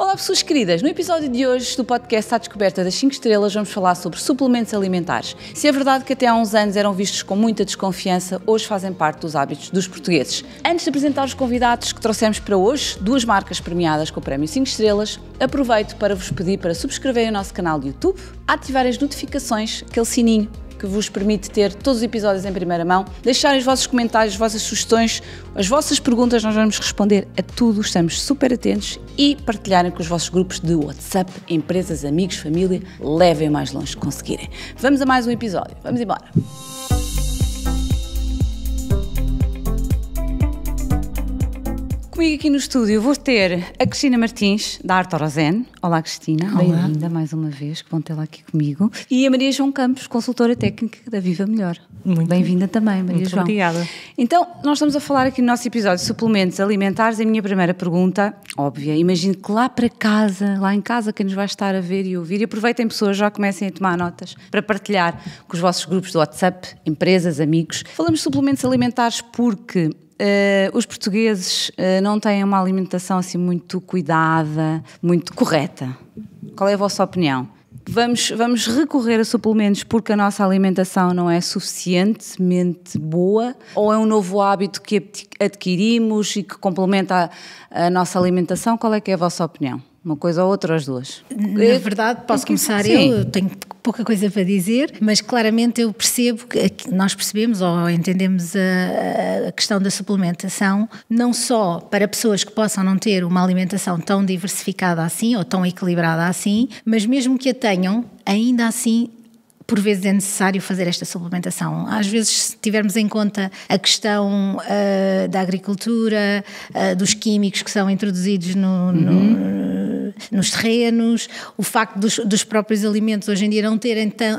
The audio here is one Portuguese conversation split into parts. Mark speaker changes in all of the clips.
Speaker 1: Olá pessoas queridas, no episódio de hoje do podcast À Descoberta das 5 Estrelas vamos falar sobre suplementos alimentares. Se é verdade que até há uns anos eram vistos com muita desconfiança, hoje fazem parte dos hábitos dos portugueses. Antes de apresentar os convidados que trouxemos para hoje, 2 marcas premiadas com o prémio 5 Estrelas, aproveito para vos pedir para subscreverem o nosso canal de YouTube, ativarem as notificações, aquele sininho que vos permite ter todos os episódios em primeira mão, deixarem os vossos comentários, as vossas sugestões, as vossas perguntas, nós vamos responder a tudo, estamos super atentos, e partilharem com os vossos grupos de WhatsApp, empresas, amigos, família, levem o mais longe que conseguirem. Vamos a mais um episódio, vamos embora! Comigo aqui no estúdio vou ter a Cristina Martins, da Arte Orozen. Olá Cristina, bem-vinda mais uma vez, que vão tê-la aqui comigo. E a Maria João Campos, consultora técnica da Viva Melhor. Muito bem-vinda também, Maria João.
Speaker 2: Muito obrigada.
Speaker 1: Então, nós estamos a falar aqui no nosso episódio de suplementos alimentares. A minha primeira pergunta, óbvia, imagino que lá em casa, quem nos vai estar a ver e ouvir, e aproveitem pessoas, já comecem a tomar notas para partilhar com os vossos grupos do WhatsApp, empresas, amigos. Falamos de suplementos alimentares porque os portugueses não têm uma alimentação assim muito cuidada, muito correta. Qual é a vossa opinião? Vamos recorrer a suplementos porque a nossa alimentação não é suficientemente boa, ou é um novo hábito que adquirimos e que complementa a nossa alimentação? Qual é que é a vossa opinião? Uma coisa ou outra, as duas?
Speaker 3: Na verdade, posso começar eu tenho pouca coisa para dizer, mas claramente eu percebo que nós percebemos ou entendemos a questão da suplementação, não só para pessoas que possam não ter uma alimentação tão diversificada assim ou tão equilibrada assim, mas mesmo que a tenham, ainda assim por vezes é necessário fazer esta suplementação. Às vezes, se tivermos em conta a questão da agricultura, dos químicos que são introduzidos nos terrenos, o facto dos próprios alimentos hoje em dia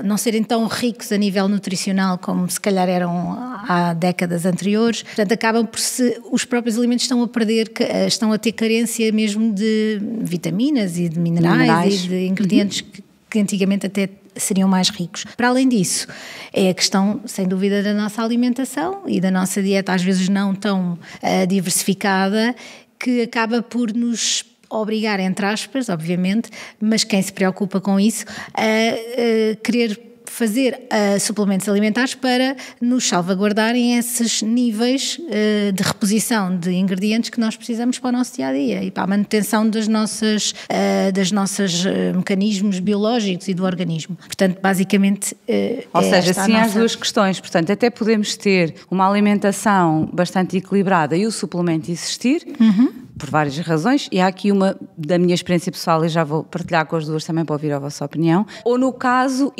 Speaker 3: não serem tão ricos a nível nutricional como se calhar eram há décadas anteriores, portanto acabam por os próprios alimentos estão a ter carência mesmo de vitaminas e de minerais. E de ingredientes que antigamente até seriam mais ricos. Para além disso, é a questão, sem dúvida, da nossa alimentação e da nossa dieta, às vezes não tão diversificada, que acaba por nos obrigar, entre aspas, obviamente, mas quem se preocupa com isso, a querer fazer suplementos alimentares para nos salvaguardarem esses níveis de reposição de ingredientes que nós precisamos para o nosso dia-a-dia e para a manutenção dos nossos mecanismos biológicos e do organismo. Portanto, basicamente
Speaker 1: ou seja, sim, há as duas questões. Portanto, até podemos ter uma alimentação bastante equilibrada e o suplemento existir, por várias razões, e há aqui uma da minha experiência pessoal, e já vou partilhar com as duas também para ouvir a vossa opinião, ou no caso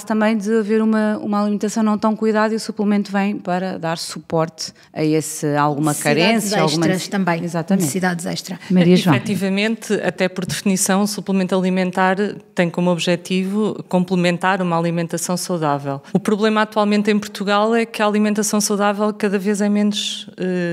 Speaker 1: também de haver uma alimentação não tão cuidada e o suplemento vem para dar suporte a alguma carência.
Speaker 3: Extras também.
Speaker 1: Exatamente.
Speaker 3: Necessidades extra.
Speaker 1: Maria João.
Speaker 2: Efetivamente, até por definição, o suplemento alimentar tem como objetivo complementar uma alimentação saudável. O problema atualmente em Portugal é que a alimentação saudável cada vez é menos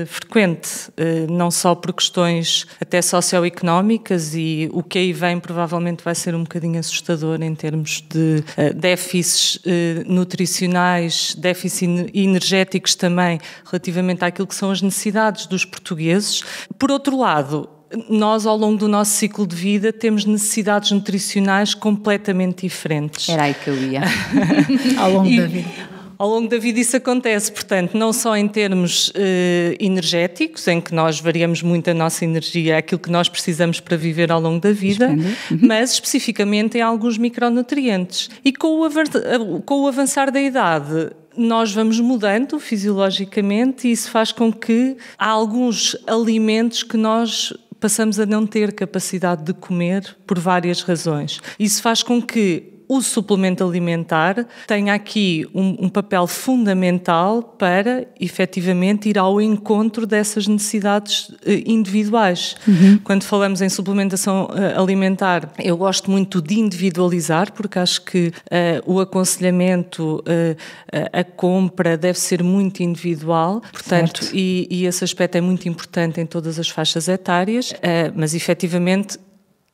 Speaker 2: frequente, não só por questões até socioeconómicas, e o que aí vem provavelmente vai ser um bocadinho assustador em termos de déficits nutricionais, déficits energéticos também, relativamente àquilo que são as necessidades dos portugueses. Por outro lado, nós, ao longo do nosso ciclo de vida, temos necessidades nutricionais completamente diferentes.
Speaker 1: Era aí que eu ia.
Speaker 3: Ao longo da vida.
Speaker 2: Ao longo da vida isso acontece, portanto, não só em termos energéticos, em que nós variamos muito a nossa energia, aquilo que nós precisamos para viver ao longo da vida, mas especificamente em alguns micronutrientes. E com o avançar da idade, nós vamos mudando fisiologicamente, e isso faz com que há alguns alimentos que nós passamos a não ter capacidade de comer por várias razões. Isso faz com que o suplemento alimentar tenha aqui um papel fundamental para, efetivamente, ir ao encontro dessas necessidades individuais. Quando falamos em suplementação alimentar, eu gosto muito de individualizar, porque acho que o aconselhamento, a compra deve ser muito individual, portanto, e esse aspecto é muito importante em todas as faixas etárias, mas, efetivamente,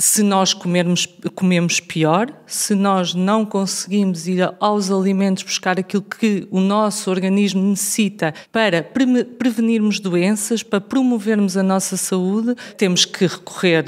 Speaker 2: se nós comemos pior, se nós não conseguimos ir aos alimentos buscar aquilo que o nosso organismo necessita para prevenirmos doenças, para promovermos a nossa saúde, temos que recorrer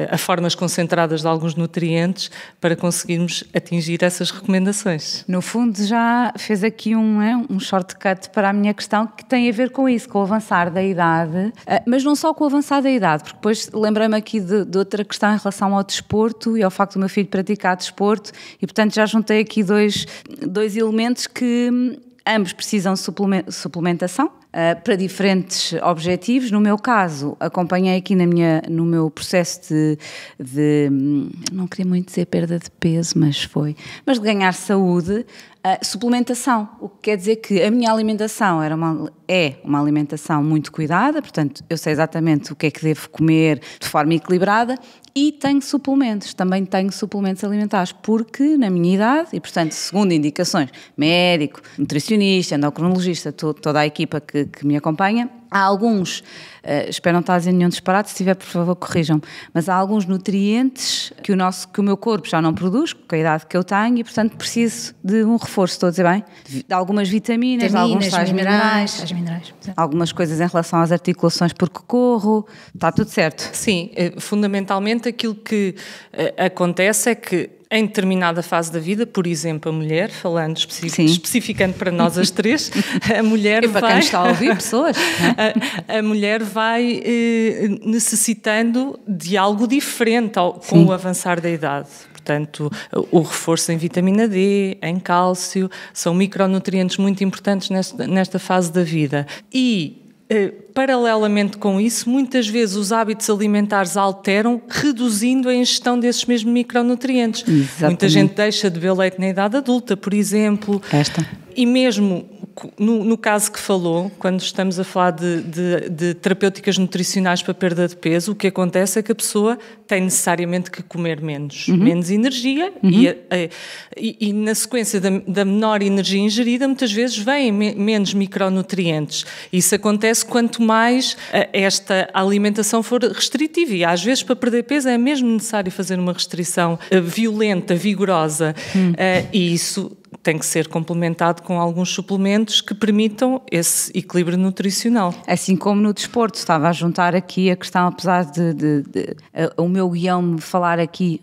Speaker 2: a formas concentradas de alguns nutrientes para conseguirmos atingir essas recomendações.
Speaker 1: No fundo, já fez aqui um shortcut para a minha questão, que tem a ver com isso, com o avançar da idade, mas não só com o avançar da idade, porque depois lembrei-me aqui de outra questão em relação ao desporto e ao facto do meu filho praticar desporto, e portanto já juntei aqui dois elementos que ambos precisam de suplementação para diferentes objetivos. No meu caso, acompanhei aqui no meu processo de não queria muito dizer perda de peso, mas de ganhar saúde, suplementação, o que quer dizer que a minha alimentação é uma alimentação muito cuidada, portanto eu sei exatamente o que é que devo comer de forma equilibrada, e também tenho suplementos alimentares, porque na minha idade, e portanto segundo indicações, médico, nutricionista, endocrinologista, toda a equipa que me acompanha, há alguns, espero não estar a dizer nenhum disparate, se tiver por favor corrijam-me, mas há alguns nutrientes que o meu corpo já não produz, com a idade que eu tenho, e portanto preciso de um reforço, estou a dizer bem? De algumas vitaminas, de alguns sais minerais, algumas coisas em relação às articulações porque corro, está tudo certo?
Speaker 2: Sim, fundamentalmente aquilo que acontece é que em determinada fase da vida, por exemplo, a mulher, falando especificando para nós as três, a mulher
Speaker 1: para quem está a ouvir, pessoas,
Speaker 2: a mulher vai necessitando de algo diferente com o avançar da idade. Portanto, o reforço em vitamina D, em cálcio, são micronutrientes muito importantes nesta fase da vida. E paralelamente com isso, muitas vezes os hábitos alimentares alteram, reduzindo a ingestão desses mesmos micronutrientes.
Speaker 1: Exatamente.
Speaker 2: Muita gente deixa de beber leite na idade adulta, por exemplo. E mesmo no caso que falou, quando estamos a falar de terapêuticas nutricionais para perda de peso, o que acontece é que a pessoa tem necessariamente que comer menos energia e na sequência da menor energia ingerida, muitas vezes vêm menos micronutrientes. Isso acontece quanto mais esta alimentação for restritiva, e às vezes para perder peso é mesmo necessário fazer uma restrição violenta, vigorosa, e isso tem que ser complementado com alguns suplementos que permitam esse equilíbrio nutricional.
Speaker 1: Assim como no desporto, estava a juntar aqui a questão, apesar de o meu guião me falar aqui,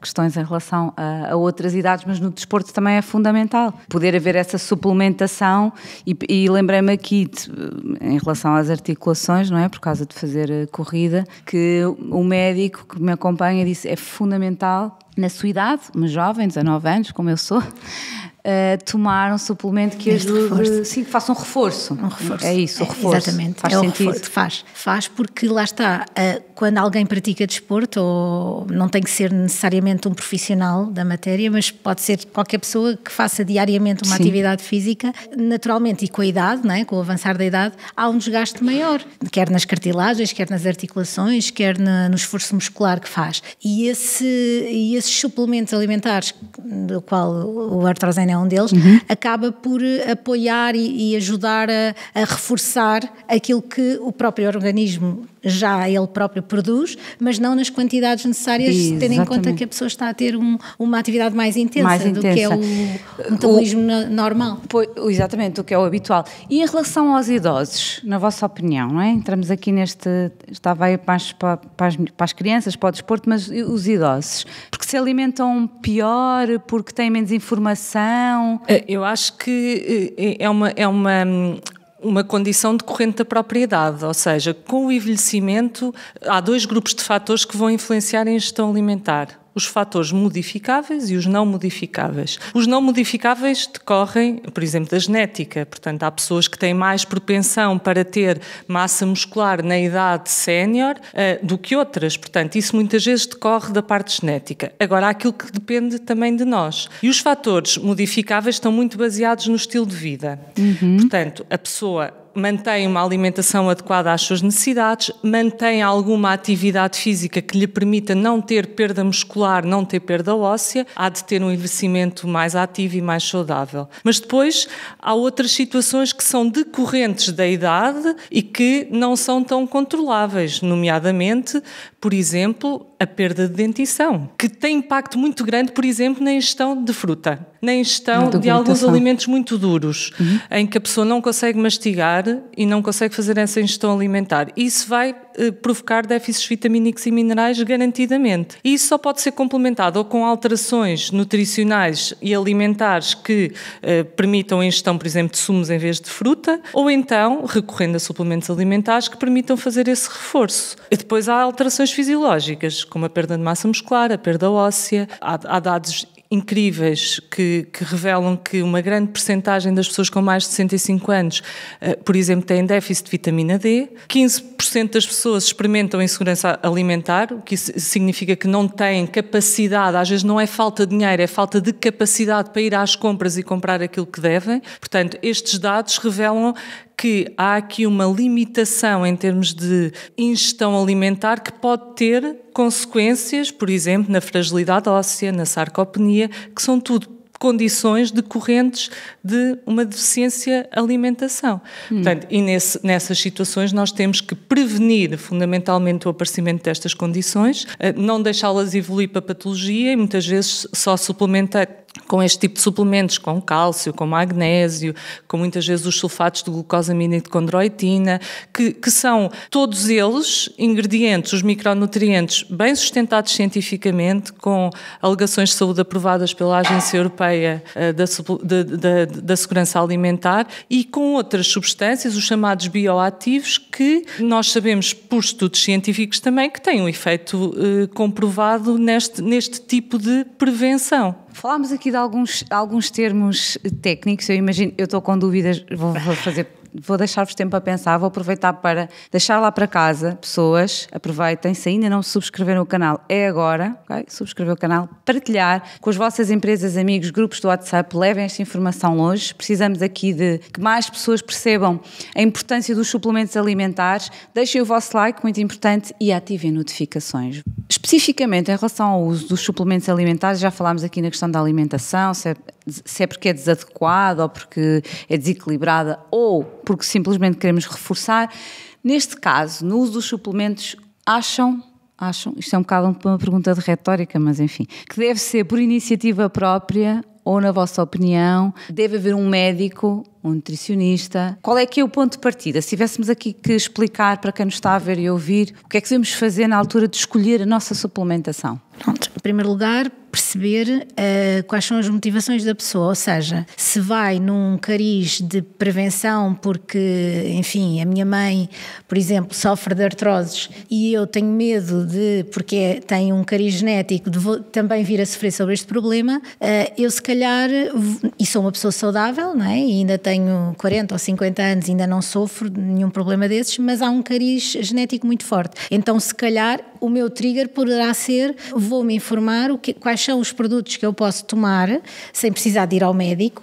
Speaker 1: questões em relação a outras idades, mas no desporto também é fundamental poder haver essa suplementação, e lembrei-me aqui em relação às articulações, não é? Por causa de fazer corrida, que o médico que me acompanha disse é fundamental na sua idade, uma jovem, 19 anos, como eu sou, tomar um suplemento que ajude, sim, que faça um reforço. É isso, o reforço.
Speaker 3: Exatamente,
Speaker 1: faz sentido. Reforço,
Speaker 3: faz porque lá está, quando alguém pratica desporto, ou não tem que ser necessariamente um profissional da matéria, mas pode ser qualquer pessoa que faça diariamente uma atividade física, naturalmente, e com a idade, não é? Com o avançar da idade, há um desgaste maior, quer nas cartilagens, quer nas articulações, quer no esforço muscular que faz. E esses suplementos alimentares, do qual o Artrosene é um deles, acaba por apoiar e ajudar a reforçar aquilo que o próprio organismo já ele próprio produz, mas não nas quantidades necessárias, tendo em conta que a pessoa está a ter uma atividade mais intensa do que é o metabolismo normal.
Speaker 1: Exatamente, do que é o habitual. E em relação aos idosos, na vossa opinião, não é? Entramos aqui estava aí para as crianças, para o desporto, mas os idosos, porque se alimentam pior, porque têm menos informação?
Speaker 2: Eu acho que é uma condição decorrente da própria idade, ou seja, com o envelhecimento há dois grupos de fatores que vão influenciar a ingestão alimentar. Os fatores modificáveis e os não modificáveis. Os não modificáveis decorrem, por exemplo, da genética. Portanto, há pessoas que têm mais propensão para ter massa muscular na idade sénior do que outras. Portanto, isso muitas vezes decorre da parte genética. Agora, há aquilo que depende também de nós. E os fatores modificáveis estão muito baseados no estilo de vida. Portanto, a pessoa mantém uma alimentação adequada às suas necessidades, mantém alguma atividade física que lhe permita não ter perda muscular, não ter perda óssea, há de ter um envelhecimento mais ativo e mais saudável. Mas depois há outras situações que são decorrentes da idade e que não são tão controláveis, nomeadamente por exemplo, a perda de dentição, que tem impacto muito grande, por exemplo, na ingestão de fruta, na ingestão de alguns alimentos muito duros, em que a pessoa não consegue mastigar e não consegue fazer essa ingestão alimentar. Isso vai provocar déficits vitamínicos e minerais garantidamente. E isso só pode ser complementado ou com alterações nutricionais e alimentares que permitam a ingestão, por exemplo, de sumos em vez de fruta, ou então recorrendo a suplementos alimentares que permitam fazer esse reforço. E depois há alterações fisiológicas, como a perda de massa muscular, a perda óssea. Há dados incríveis que revelam que uma grande percentagem das pessoas com mais de 65 anos, por exemplo, têm déficit de vitamina D. 15% das pessoas experimentam insegurança alimentar, o que significa que não têm capacidade, às vezes não é falta de dinheiro, é falta de capacidade para ir às compras e comprar aquilo que devem. Portanto, estes dados revelam que há aqui uma limitação em termos de ingestão alimentar que pode ter consequências, por exemplo, na fragilidade óssea, na sarcopenia, que são tudo condições decorrentes de uma deficiência alimentação. Portanto, e nessas situações nós temos que prevenir fundamentalmente o aparecimento destas condições, não deixá-las evoluir para patologia e muitas vezes só suplementar com este tipo de suplementos, com cálcio, com magnésio, com muitas vezes os sulfatos de glucosamina e de condroitina, que são todos eles ingredientes, os micronutrientes bem sustentados cientificamente, com alegações de saúde aprovadas pela Agência Europeia da Segurança Alimentar e com outras substâncias, os chamados bioativos, que nós sabemos por estudos científicos também que têm um efeito comprovado neste tipo de prevenção.
Speaker 1: Falámos aqui de alguns termos técnicos, eu imagino, eu estou com dúvidas, vou deixar-vos tempo a pensar, vou aproveitar para deixar lá para casa, pessoas, aproveitem, se ainda não subscreveram o canal, é agora, ok? Subscrever o canal, partilhar com as vossas empresas, amigos, grupos do WhatsApp, levem esta informação longe, precisamos aqui de que mais pessoas percebam a importância dos suplementos alimentares, deixem o vosso like, muito importante, e ativem notificações. Especificamente em relação ao uso dos suplementos alimentares, já falámos aqui na questão da alimentação, se é porque é desadequada ou porque é desequilibrada ou porque simplesmente queremos reforçar. Neste caso, no uso dos suplementos, acham, isto é um bocado uma pergunta de retórica, mas enfim, que deve ser por iniciativa própria ou, na vossa opinião, deve haver um médico, um nutricionista? Qual é que é o ponto de partida? Se tivéssemos aqui que explicar para quem nos está a ver e ouvir, o que é que devemos fazer na altura de escolher a nossa suplementação?
Speaker 3: Pronto, em primeiro lugar, perceber quais são as motivações da pessoa, ou seja, se vai num cariz de prevenção porque, enfim, a minha mãe, por exemplo, sofre de artroses e eu tenho medo porque tem um cariz genético, de também vir a sofrer sobre este problema, eu se calhar, e sou uma pessoa saudável, não é? E ainda tenho 40 ou 50 anos, ainda não sofro de nenhum problema desses, mas há um cariz genético muito forte. Então, se calhar, o meu trigger poderá ser, vou-me informar quais são os produtos que eu posso tomar, sem precisar de ir ao médico,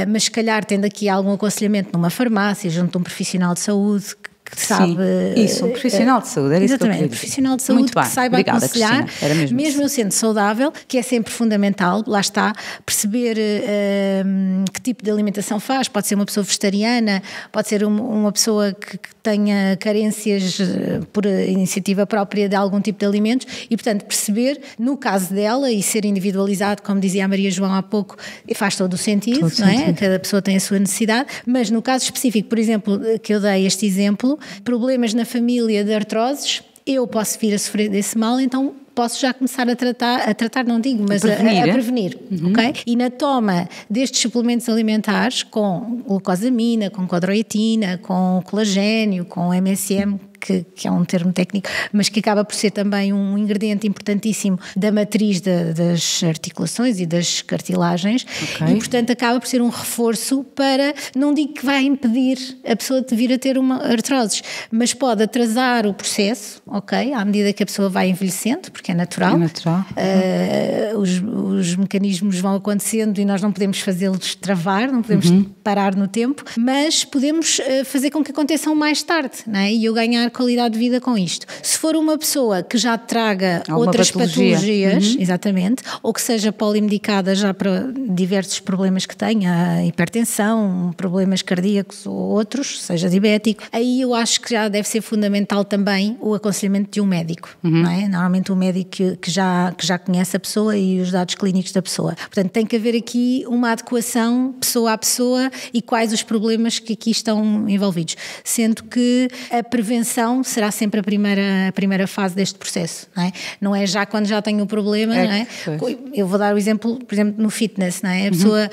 Speaker 3: mas se calhar tendo aqui algum aconselhamento numa farmácia, junto a um profissional de saúde, que sabe...
Speaker 1: Isso, um profissional de saúde, era
Speaker 3: exatamente,
Speaker 1: isso que eu
Speaker 3: um profissional de saúde que saiba aconselhar, mesmo eu sendo saudável, que é sempre fundamental, lá está, perceber que tipo de alimentação faz, pode ser uma pessoa vegetariana, pode ser uma pessoa que tenha carências por iniciativa própria de algum tipo de alimentos e, portanto, perceber, no caso dela, e ser individualizado, como dizia a Maria João há pouco, faz todo o sentido, não é? Cada pessoa tem a sua necessidade, mas no caso específico, por exemplo, que eu dei este exemplo, problemas na família de artroses, eu posso vir a sofrer desse mal, então posso já começar a tratar não digo, mas a prevenir, ok? E na toma destes suplementos alimentares com glucosamina, com condroitina, com colagênio, com MSM, que é um termo técnico, mas que acaba por ser também um ingrediente importantíssimo da matriz das articulações e das cartilagens, e portanto acaba por ser um reforço para, não digo que vai impedir a pessoa de vir a ter uma artrose, mas pode atrasar o processo, ok? À medida que a pessoa vai envelhecendo, porque é natural. Os mecanismos vão acontecendo e nós não podemos fazê-los travar, não podemos parar no tempo, mas podemos fazer com que aconteçam mais tarde, não é? E eu ganhar qualidade de vida com isto. Se for uma pessoa que já traga
Speaker 1: alguma
Speaker 3: outras
Speaker 1: patologia.
Speaker 3: patologias, exatamente, ou que seja polimedicada já para diversos problemas que tenha, hipertensão, problemas cardíacos ou outros, seja diabético, aí eu acho que já deve ser fundamental também o aconselhamento de um médico, não é? Normalmente um médico que já conhece a pessoa e os dados clínicos da pessoa. Portanto, tem que haver aqui uma adequação pessoa a pessoa e quais os problemas que aqui estão envolvidos. Sendo que a prevenção será sempre a primeira fase deste processo, não é? Não é já quando já tenho o problema, não é? Eu vou dar o exemplo, por exemplo, no fitness, não é? A pessoa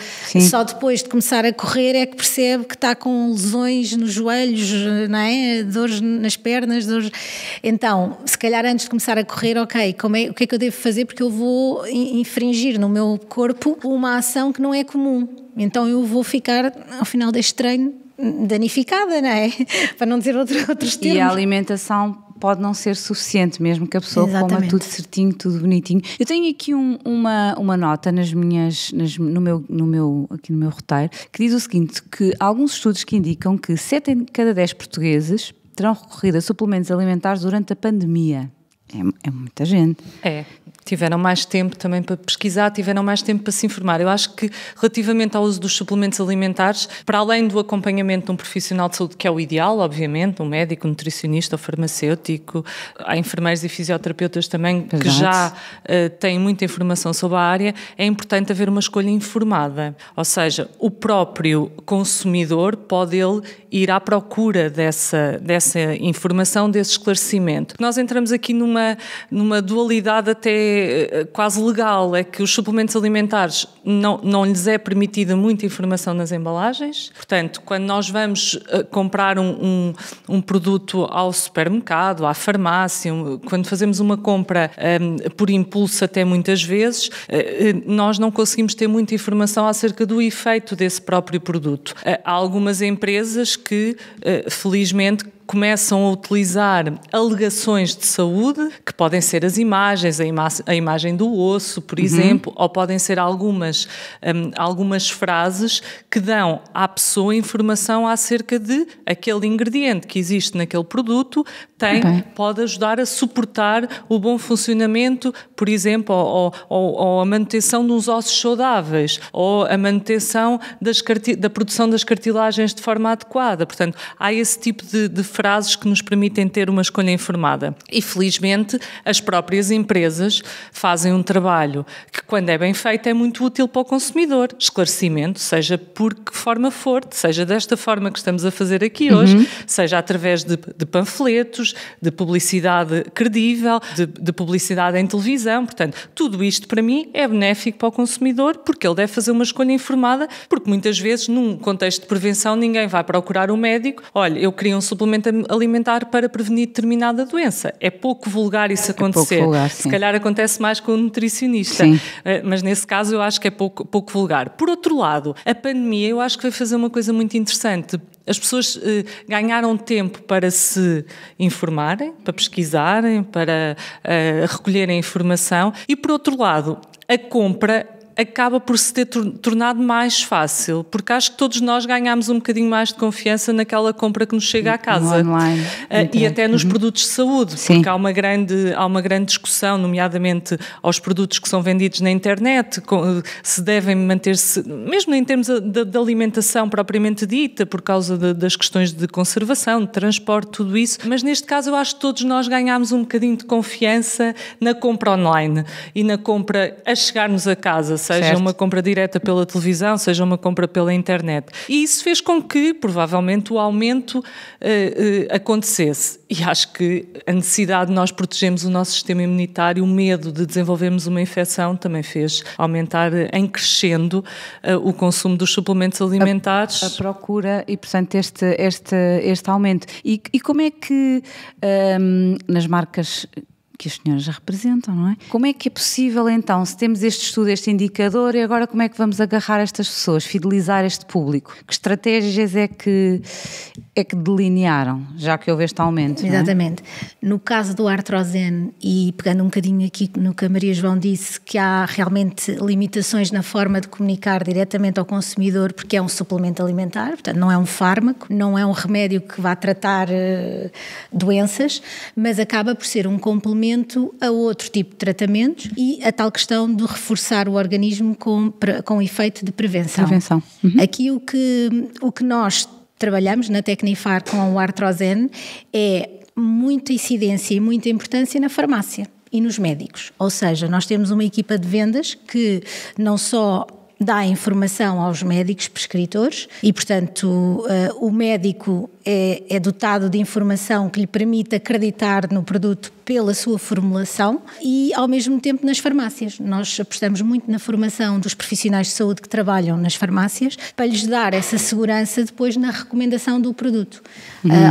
Speaker 3: só depois de começar a correr é que percebe que está com lesões nos joelhos, não é? Dores nas pernas, dores... Então, se calhar antes de começar a correr, ok, o que é que eu devo fazer? Porque eu vou infringir no meu corpo uma ação que não é comum. Então eu vou ficar, ao final deste treino, danificada, não é? Para não dizer outros termos.
Speaker 1: E a alimentação pode não ser suficiente, mesmo que a pessoa coma tudo certinho, tudo bonitinho. Eu tenho aqui uma nota aqui no meu roteiro, que diz o seguinte, que há alguns estudos que indicam que 7 em cada 10 portugueses terão recorrido a suplementos alimentares durante a pandemia. É muita gente.
Speaker 2: Tiveram mais tempo também para pesquisar, tiveram mais tempo para se informar. Eu acho que, relativamente ao uso dos suplementos alimentares, para além do acompanhamento de um profissional de saúde, que é o ideal, obviamente, um médico, um nutricionista, um farmacêutico, há enfermeiros e fisioterapeutas também que já têm muita informação sobre a área, é importante haver uma escolha informada. Ou seja, o próprio consumidor pode ele ir à procura dessa informação, desse esclarecimento. Nós entramos aqui numa dualidade até quase legal, é que os suplementos alimentares não lhes é permitida muita informação nas embalagens. Portanto, quando nós vamos comprar um produto ao supermercado, à farmácia, quando fazemos uma compra por impulso até muitas vezes, nós não conseguimos ter muita informação acerca do efeito desse próprio produto. Há algumas empresas que, felizmente, começam a utilizar alegações de saúde, que podem ser as imagens, a imagem do osso, por exemplo, ou podem ser algumas frases que dão à pessoa informação acerca de aquele ingrediente que existe naquele produto, pode ajudar a suportar o bom funcionamento, por exemplo, ou a manutenção dos ossos saudáveis, ou a manutenção da produção das cartilagens de forma adequada. Portanto, há esse tipo de frases que nos permitem ter uma escolha informada. E, felizmente, as próprias empresas fazem um trabalho que, quando é bem feito, é muito útil para o consumidor. Esclarecimento, seja por que forma for, seja desta forma que estamos a fazer aqui hoje, seja através de panfletos, de publicidade credível, de publicidade em televisão. Portanto, tudo isto, para mim, é benéfico para o consumidor, porque ele deve fazer uma escolha informada, porque muitas vezes, num contexto de prevenção, ninguém vai procurar um médico. Olha, eu queria um suplemento alimentar para prevenir determinada doença. É pouco vulgar isso acontecer.
Speaker 1: Pouco vulgar,
Speaker 2: se calhar acontece mais com o nutricionista, mas nesse caso eu acho que é pouco vulgar. Por outro lado, a pandemia eu acho que vai fazer uma coisa muito interessante. As pessoas ganharam tempo para se informarem, para pesquisarem, para recolherem informação e, por outro lado, a compra acaba por se ter tornado mais fácil, porque acho que todos nós ganhamos um bocadinho mais de confiança naquela compra que nos chega à casa.
Speaker 1: Online.
Speaker 2: E até nos produtos de saúde, porque há uma grande discussão, nomeadamente aos produtos que são vendidos na internet, se devem manter-se, mesmo em termos de alimentação propriamente dita, por causa das questões de conservação, de transporte, tudo isso. Mas neste caso eu acho que todos nós ganhamos um bocadinho de confiança na compra online e na compra a chegar-nos a casa, seja uma compra direta pela televisão, seja uma compra pela internet. E isso fez com que, provavelmente, o aumento acontecesse. E acho que a necessidade de nós protegermos o nosso sistema imunitário, o medo de desenvolvermos uma infecção, também fez aumentar em crescendo o consumo dos suplementos alimentares.
Speaker 1: A procura e, portanto, este aumento. E como é que nas marcas que as senhoras já representam, não é? Como é que é possível então, se temos este estudo, este indicador, e agora como é que vamos agarrar estas pessoas, fidelizar este público? Que estratégias é que delinearam, já que houve este aumento?
Speaker 3: Exatamente. No caso do Artrosene, e pegando um bocadinho aqui no que a Maria João disse, que há realmente limitações na forma de comunicar diretamente ao consumidor, porque é um suplemento alimentar, portanto não é um fármaco, não é um remédio que vá tratar doenças, mas acaba por ser um complemento a outro tipo de tratamentos e a tal questão de reforçar o organismo com efeito de prevenção. Aqui o que nós trabalhamos na Tecnifar com o Artrosene é muita incidência e muita importância na farmácia e nos médicos. Ou seja, nós temos uma equipa de vendas que não só dá informação aos médicos prescritores e, portanto, o médico é dotado de informação que lhe permite acreditar no produto pela sua formulação e, ao mesmo tempo, nas farmácias. Nós apostamos muito na formação dos profissionais de saúde que trabalham nas farmácias para lhes dar essa segurança depois na recomendação do produto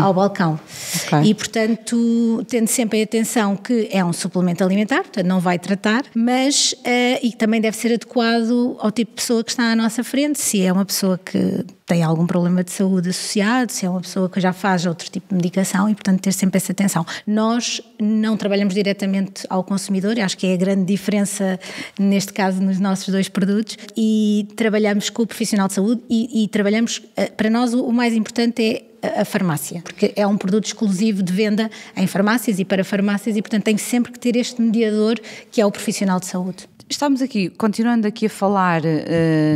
Speaker 3: ao balcão. Okay. E, portanto, tendo sempre a atenção que é um suplemento alimentar, portanto não vai tratar, mas e também deve ser adequado ao tipo de pessoa que está à nossa frente, se é uma pessoa que tem algum problema de saúde associado, se é uma pessoa que já faz outro tipo de medicação e, portanto, ter sempre essa atenção. Nós não trabalhamos diretamente ao consumidor, acho que é a grande diferença neste caso nos nossos dois produtos, e trabalhamos com o profissional de saúde e trabalhamos, para nós o mais importante é a farmácia, porque é um produto exclusivo de venda em farmácias e para farmácias e, portanto, tem sempre que ter este mediador que é o profissional de saúde.
Speaker 1: Estamos aqui, continuando aqui a falar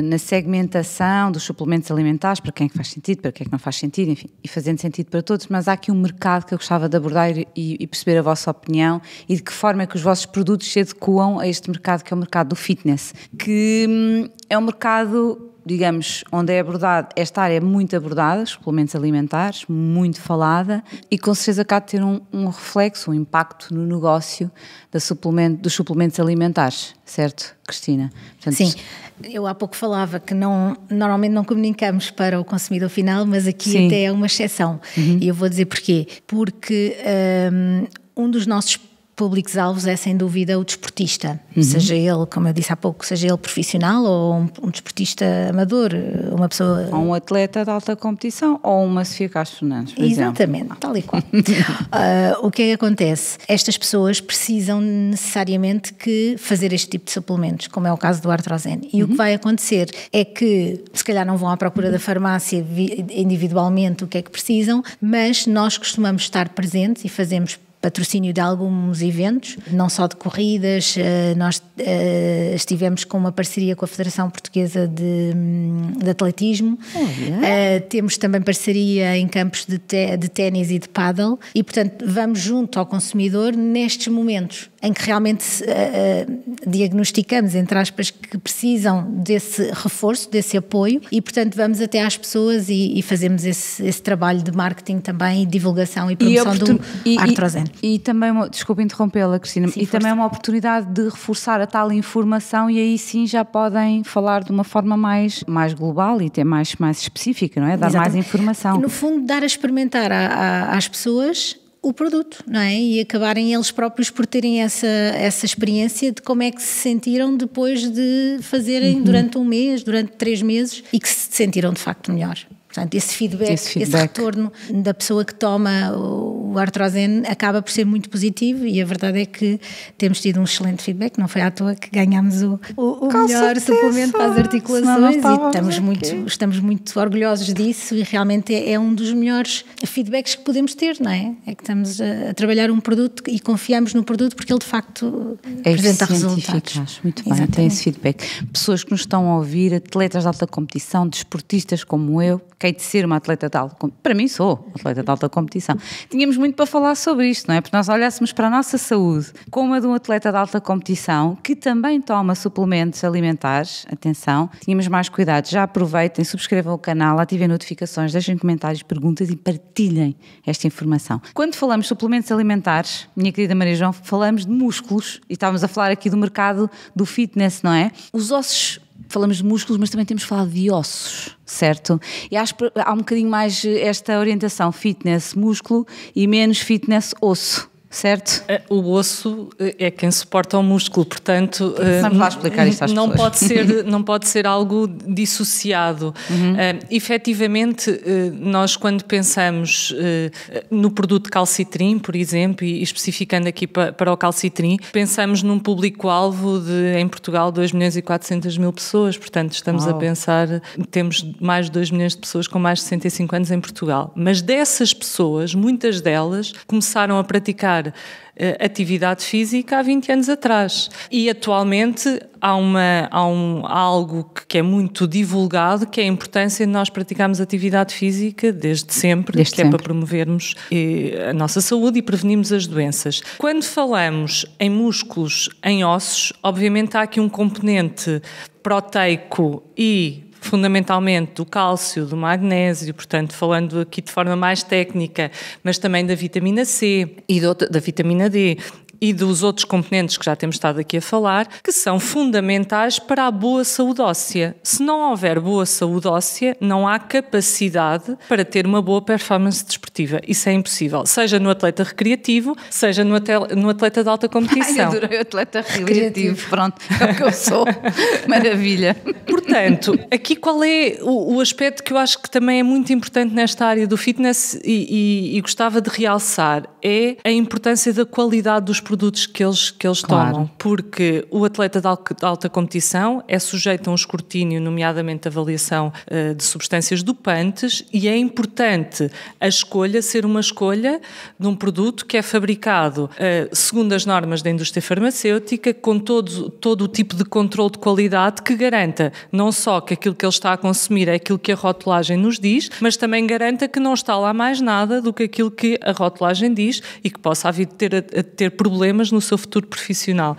Speaker 1: na segmentação dos suplementos alimentares, para quem é que faz sentido, para quem é que não faz sentido, enfim, e fazendo sentido para todos, mas há aqui um mercado que eu gostava de abordar e perceber a vossa opinião e de que forma é que os vossos produtos se adequam a este mercado, que é o mercado do fitness, que é um mercado, digamos, onde é abordado, esta área é muito abordada, os suplementos alimentares, muito falada, e com certeza cá de ter um reflexo, um impacto no negócio dos suplementos alimentares, certo, Cristina?
Speaker 3: Portanto, sim, eu há pouco falava que normalmente não comunicamos para o consumidor final, mas aqui sim, até é uma exceção. E eu vou dizer porquê. Porque um dos nossos públicos-alvos é sem dúvida o desportista, seja ele, como eu disse há pouco, seja ele profissional ou um desportista amador, uma pessoa...
Speaker 1: Ou um atleta de alta competição ou uma Sofia Castro Fernandes, por
Speaker 3: exatamente,
Speaker 1: exemplo.
Speaker 3: Tal e qual. O que é que acontece? Estas pessoas precisam necessariamente que fazer este tipo de suplementos, como é o caso do Artrosene. E o que vai acontecer é que, se calhar não vão à procura da farmácia individualmente o que é que precisam, mas nós costumamos estar presentes e fazemos patrocínio de alguns eventos, não só de corridas, nós estivemos com uma parceria com a Federação Portuguesa de Atletismo, temos também parceria em campos de ténis e de pádel e, portanto, vamos junto ao consumidor nestes momentos em que realmente diagnosticamos, entre aspas, que precisam desse reforço, desse apoio e, portanto, vamos até às pessoas e fazemos esse trabalho de marketing também, divulgação e promoção do Artrosene.
Speaker 1: E também, desculpa interrompê-la, Cristina, sim, e também é uma oportunidade de reforçar a tal informação e aí sim já podem falar de uma forma mais global e até mais específica, não é? Dar mais informação.
Speaker 3: No fundo, dar a experimentar às pessoas o produto, não é? E acabarem eles próprios por terem essa experiência de como é que se sentiram depois de fazerem durante um mês, durante 3 meses e que se sentiram de facto melhor. Portanto, esse feedback, esse retorno da pessoa que toma o Artrosene acaba por ser muito positivo e a verdade é que temos tido um excelente feedback, não foi à toa que ganhámos o melhor suplemento para as articulações e estamos muito orgulhosos disso e realmente é um dos melhores feedbacks que podemos ter, não é? É que estamos a trabalhar um produto e confiamos no produto porque ele de facto apresenta resultados.
Speaker 1: Muito bem, tem esse feedback. Pessoas que nos estão a ouvir, atletas de alta competição, desportistas como eu, que hei de ser uma atleta de alta competição, para mim sou atleta de alta competição, tínhamos muito para falar sobre isto, não é? Porque nós olhássemos para a nossa saúde como a de um atleta de alta competição que também toma suplementos alimentares, atenção, tínhamos mais cuidado. Já aproveitem, subscrevam o canal, ativem notificações, deixem comentários, perguntas e partilhem esta informação. Quando falamos de suplementos alimentares, minha querida Maria João, falamos de músculos e estávamos a falar aqui do mercado do fitness, não é? Os ossos, falamos de músculos, mas também temos falado de ossos, certo? E acho que há um bocadinho mais esta orientação fitness músculo e menos fitness osso, certo?
Speaker 2: O osso é quem suporta o músculo, portanto...
Speaker 1: Vamos lá explicar isto às pessoas.
Speaker 2: Não pode ser algo dissociado. Efetivamente, nós quando pensamos no produto calcitrim, por exemplo, e especificando aqui para o calcitrim, pensamos num público-alvo de, em Portugal, 2.400.000 pessoas, portanto estamos a pensar, temos mais de 2 milhões de pessoas com mais de 65 anos em Portugal, mas dessas pessoas, muitas delas começaram a praticar atividade física há 20 anos atrás. E atualmente há algo que é muito divulgado, que é a importância de nós praticarmos atividade física desde sempre, é para promovermos a nossa saúde e prevenirmos as doenças. Quando falamos em músculos, em ossos, obviamente há aqui um componente proteico e fundamentalmente do cálcio, do magnésio, portanto, falando aqui de forma mais técnica, mas também da vitamina C e da vitamina D e dos outros componentes que já temos estado aqui a falar, que são fundamentais para a boa saúde óssea. Se não houver boa saúde óssea, não há capacidade para ter uma boa performance desportiva. Isso é impossível, seja no atleta recreativo, seja no atleta de alta competição.
Speaker 1: Ai, adorei o atleta recreativo, pronto, é o que eu sou. Maravilha.
Speaker 2: Portanto, aqui qual é o aspecto que eu acho que também é muito importante nesta área do fitness e gostava de realçar, é a importância da qualidade dos produtos que eles tomam, porque o atleta de alta competição é sujeito a um escrutínio, nomeadamente avaliação de substâncias dopantes, e é importante a escolha ser uma escolha de um produto que é fabricado segundo as normas da indústria farmacêutica, com todo o tipo de controle de qualidade que garanta não só que aquilo que ele está a consumir é aquilo que a rotulagem nos diz, mas também garanta que não está lá mais nada do que aquilo que a rotulagem diz e que possa vir a ter problemas no seu futuro profissional.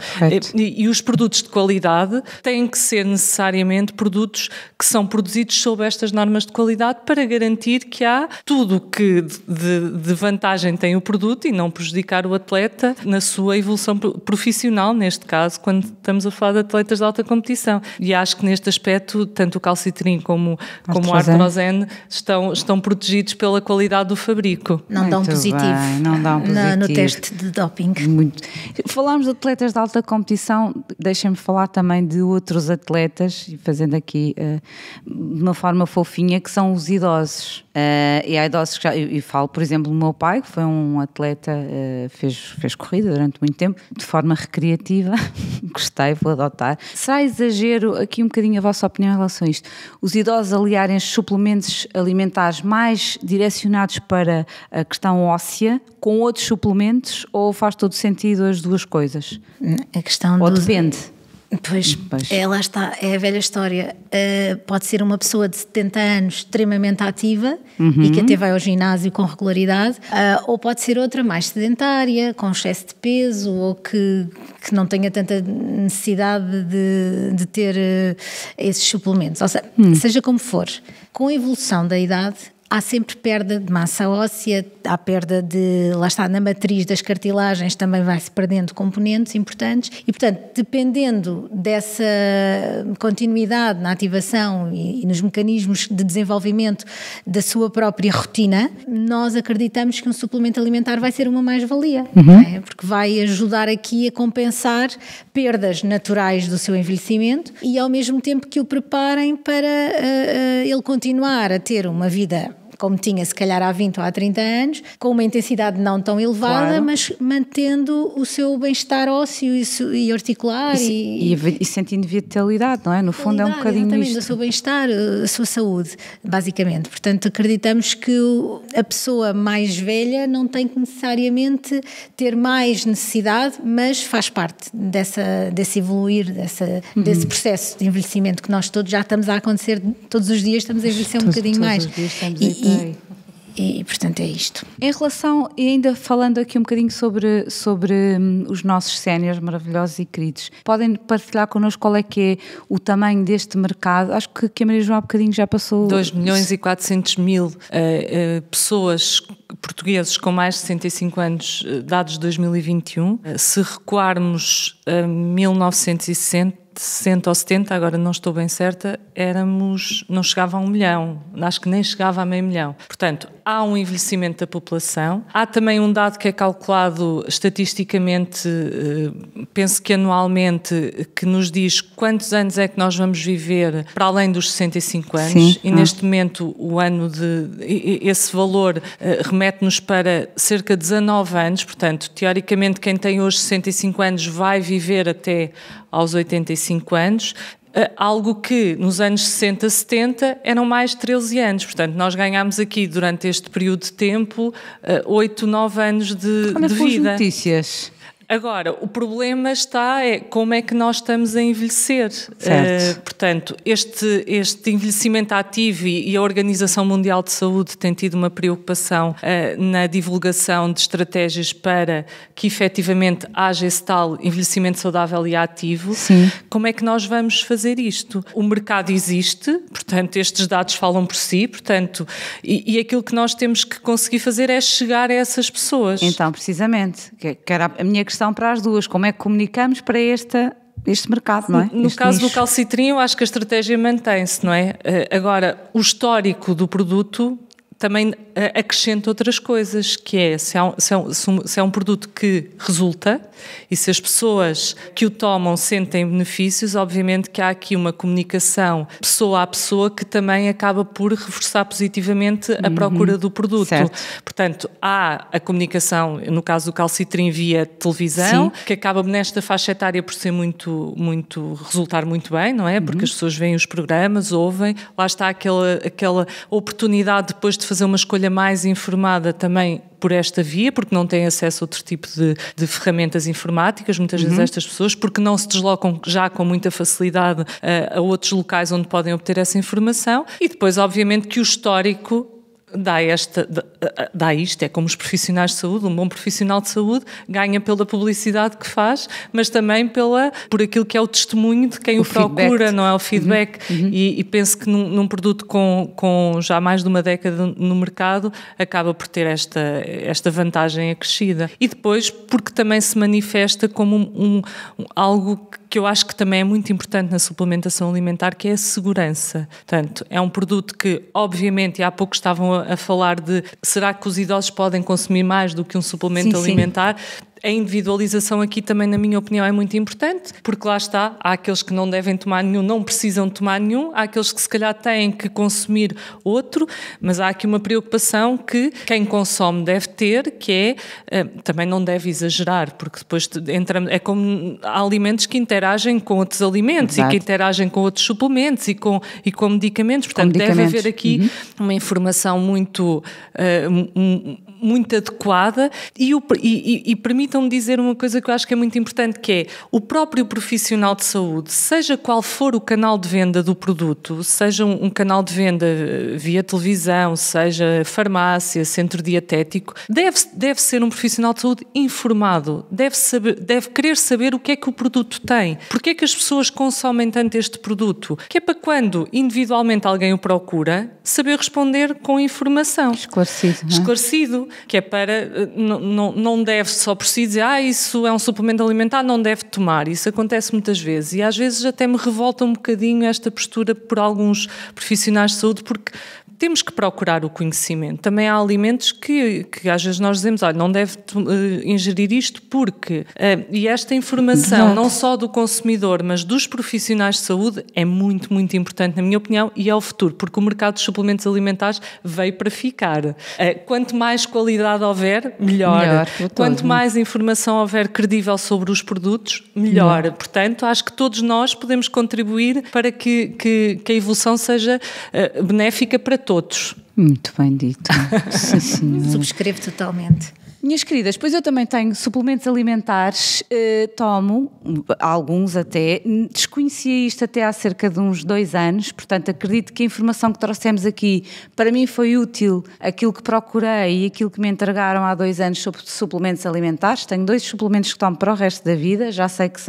Speaker 2: E os produtos de qualidade têm que ser necessariamente produtos que são produzidos sob estas normas de qualidade para garantir que há tudo o que de vantagem tem o produto e não prejudicar o atleta na sua evolução profissional, neste caso, quando estamos a falar de atletas de alta competição. E acho que neste aspecto, tanto o calcitrim como o artrosene estão protegidos pela qualidade do fabrico.
Speaker 3: Não dão positivo.
Speaker 1: Não dão positivo.
Speaker 3: No teste de doping.
Speaker 1: Muito. Falámos de atletas de alta competição, deixem-me falar também de outros atletas, e fazendo aqui de uma forma fofinha, que são os idosos. E há idosos que eu falo, por exemplo, do meu pai, que foi um atleta, fez corrida durante muito tempo, de forma recreativa, gostei, vou adotar. Será exagero, aqui um bocadinho a vossa opinião em relação a isto, os idosos aliarem suplementos alimentares mais direcionados para a questão óssea, com outros suplementos, ou faz todo sentido as duas coisas?
Speaker 3: A questão
Speaker 1: ou depende?
Speaker 3: Pois. Lá está, é a velha história. Pode ser uma pessoa de 70 anos extremamente ativa e que até vai ao ginásio com regularidade, ou pode ser outra mais sedentária, com excesso de peso, ou que não tenha tanta necessidade de ter esses suplementos. Ou seja como for, com a evolução da idade, há sempre perda de massa óssea, há perda lá está, na matriz das cartilagens também vai-se perdendo componentes importantes e, portanto, dependendo dessa continuidade na ativação e nos mecanismos de desenvolvimento da sua própria rotina, nós acreditamos que um suplemento alimentar vai ser uma mais-valia, não é? Porque vai ajudar aqui a compensar perdas naturais do seu envelhecimento e, ao mesmo tempo, que o preparem para ele continuar a ter uma vida como tinha se calhar há 20 ou há 30 anos, com uma intensidade não tão elevada, mas mantendo o seu bem-estar ósseo e articular.
Speaker 1: E sentindo vitalidade, não é? No fundo é um bocadinho isto.
Speaker 3: O seu bem-estar, a sua saúde, basicamente. Portanto, acreditamos que a pessoa mais velha não tem que necessariamente ter mais necessidade, mas faz parte desse evoluir, desse processo de envelhecimento que nós todos já estamos a acontecer, todos os dias estamos a envelhecer um bocadinho mais. E portanto é isto.
Speaker 1: Em relação, e ainda falando aqui um bocadinho sobre os nossos séniores maravilhosos e queridos, podem partilhar connosco qual é que é o tamanho deste mercado? Acho que a Maria João há bocadinho já passou...
Speaker 2: 2.400.000 pessoas portugueses com mais de 65 anos, dados de 2021. Se recuarmos a 1960, 60 ou 70, agora não estou bem certa, não chegava a 1 milhão, acho que nem chegava a meio milhão. Portanto, há um envelhecimento da população, há também um dado que é calculado estatisticamente, penso que anualmente, que nos diz quantos anos é que nós vamos viver para além dos 65 anos. Sim. E neste momento esse valor remete-nos para cerca de 19 anos, portanto, teoricamente quem tem hoje 65 anos vai viver até aos 85 anos, algo que nos anos 60, 70 eram mais 13 anos, portanto nós ganhámos aqui durante este período de tempo 8, 9 anos de vida.
Speaker 1: Notícias.
Speaker 2: Agora, o problema como é que nós estamos a envelhecer. Portanto, este envelhecimento ativo e a Organização Mundial de Saúde tem tido uma preocupação na divulgação de estratégias para que efetivamente haja esse tal envelhecimento saudável e ativo.
Speaker 1: Sim.
Speaker 2: Como é que nós vamos fazer isto? O mercado existe, portanto, estes dados falam por si, portanto, e aquilo que nós temos que conseguir fazer é chegar a essas pessoas.
Speaker 1: Então, precisamente, que era a minha questão para as duas, como é que comunicamos para este mercado, não é?
Speaker 2: No caso do calcitrim, eu acho que a estratégia mantém-se, não é? Agora, o histórico do produto também acrescenta outras coisas, que é se é um produto que resulta e se as pessoas que o tomam sentem benefícios, obviamente que há aqui uma comunicação pessoa a pessoa que também acaba por reforçar positivamente a procura do produto.
Speaker 1: Certo.
Speaker 2: Portanto, há a comunicação, no caso do calcitrim, via televisão, que acaba nesta faixa etária por ser resultar muito bem, não é? Porque as pessoas veem os programas, ouvem, lá está aquela oportunidade depois de fazer uma escolha mais informada também por esta via, porque não têm acesso a outro tipo de ferramentas informáticas, muitas vezes estas pessoas, porque não se deslocam já com muita facilidade a outros locais onde podem obter essa informação, e depois obviamente que o histórico dá isto, é como os profissionais de saúde, um bom profissional de saúde ganha pela publicidade que faz, mas também por aquilo que é o testemunho de quem o procura, feedback. Não é o feedback, e penso que num produto com já mais de uma década no mercado, acaba por ter esta vantagem acrescida. E depois, porque também se manifesta como algo que eu acho que também é muito importante na suplementação alimentar, que é a segurança. Portanto, é um produto que, obviamente, e há pouco estavam a falar de será que os idosos podem consumir mais do que um suplemento alimentar? Sim. A individualização aqui também, na minha opinião, é muito importante, porque lá está, há aqueles que não devem tomar nenhum, não precisam tomar nenhum, há aqueles que se calhar têm que consumir outro, mas há aqui uma preocupação que quem consome deve ter, que é, também não deve exagerar, porque depois é como há alimentos que interagem com outros alimentos. Exato. E que interagem com outros suplementos e com medicamentos, portanto deve haver aqui uma informação muito adequada e permitam-me dizer uma coisa que eu acho que é muito importante, que é o próprio profissional de saúde, seja qual for o canal de venda do produto, seja um canal de venda via televisão, seja farmácia, centro dietético, deve ser um profissional de saúde informado, deve querer saber o que é que o produto tem, porque é que as pessoas consomem tanto este produto, que é para quando individualmente alguém o procura, saber responder com informação. Esclarecido. Que é para, não deve só por si dizer, isso é um suplemento alimentar, não deve tomar. Isso acontece muitas vezes e às vezes até me revolta um bocadinho esta postura por alguns profissionais de saúde, porque temos que procurar o conhecimento. Também há alimentos que às vezes nós dizemos, não deve ingerir isto porque... e esta informação, Exato. Não só do consumidor, mas dos profissionais de saúde, é muito, muito importante, na minha opinião, e é o futuro, porque o mercado dos suplementos alimentares veio para ficar. Quanto mais qualidade houver, melhor. Quanto mais informação houver credível sobre os produtos, melhor. Portanto, acho que todos nós podemos contribuir para que a evolução seja benéfica para todos.
Speaker 1: Muito bem dito. Sim, senhora.
Speaker 3: Subscrevo totalmente.
Speaker 1: Minhas queridas, pois eu também tenho suplementos alimentares, tomo alguns até, desconhecia isto até há cerca de uns 2 anos, portanto acredito que a informação que trouxemos aqui para mim foi útil, aquilo que procurei e aquilo que me entregaram há 2 anos sobre suplementos alimentares. Tenho 2 suplementos que tomo para o resto da vida, já sei que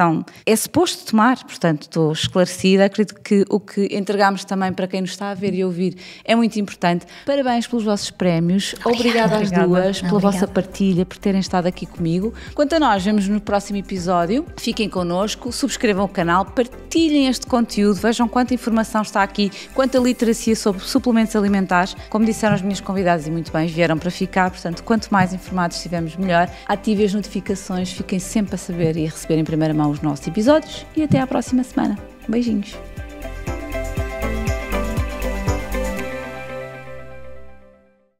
Speaker 1: é suposto tomar, portanto estou esclarecida. Acredito que o que entregamos também para quem nos está a ver e ouvir é muito importante. Parabéns pelos vossos prémios, obrigada às duas pela vossa partilha. partilha, por terem estado aqui comigo. Quanto a nós, vemos no próximo episódio. Fiquem connosco, subscrevam o canal, partilhem este conteúdo, vejam quanta informação está aqui, quanta literacia sobre suplementos alimentares. Como disseram as minhas convidadas e muito bem, vieram para ficar, portanto, quanto mais informados estivermos, melhor. Ativem as notificações, fiquem sempre a saber e a receber em primeira mão os nossos episódios e até à próxima semana. Beijinhos!